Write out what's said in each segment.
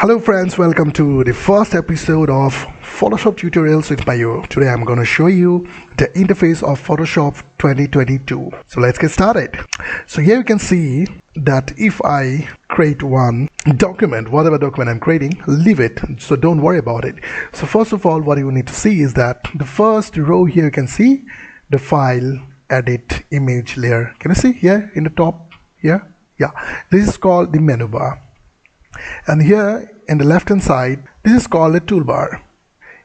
Hello friends, welcome to the first episode of Photoshop tutorials with Mayur. Today I'm going to show you the interface of Photoshop 2022. So let's get started. So here you can see that if I create one document, whatever document I'm creating, leave it. So don't worry about it. So first of all, what you need to see is that the first row here you can see the file, edit, image layer. Can you see here in the top here? Yeah, this is called the menu bar. And here in the left hand side, this is called a toolbar.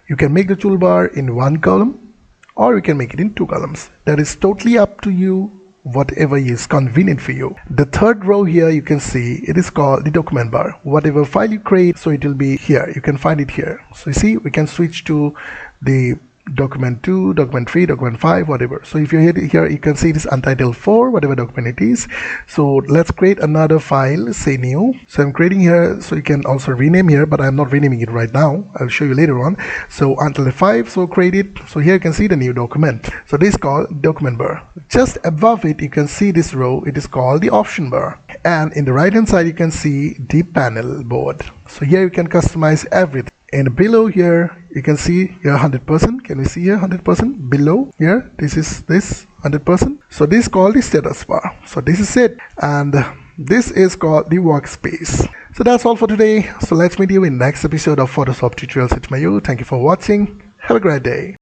You can make the toolbar in one column or you can make it in two columns. That is totally up to you, whatever is convenient for you. The third row here you can see it is called the document bar. Whatever file you create, so it will be here. You can find it here. So you see, we can switch to the document 2, document 3, document 5, whatever. So if you hit here, you can see it is untitled 4, whatever document it is. So let's create another file, say new. So I'm creating here, so you can also rename here, but I'm not renaming it right now. I'll show you later on. So untitled 5, so create it. So here you can see the new document. So this is called document bar. Just above it, you can see this row, it is called the option bar. And in the right hand side, you can see the panel board. So here you can customize everything. And below here you can see here 100%. Can you see here 100%? Below here, this is this 100%. So this is called the status bar. So this is it, and this is called the workspace. So that's all for today. So let's meet you in next episode of Photoshop tutorials with Mayur. Thank you for watching. Have a great day.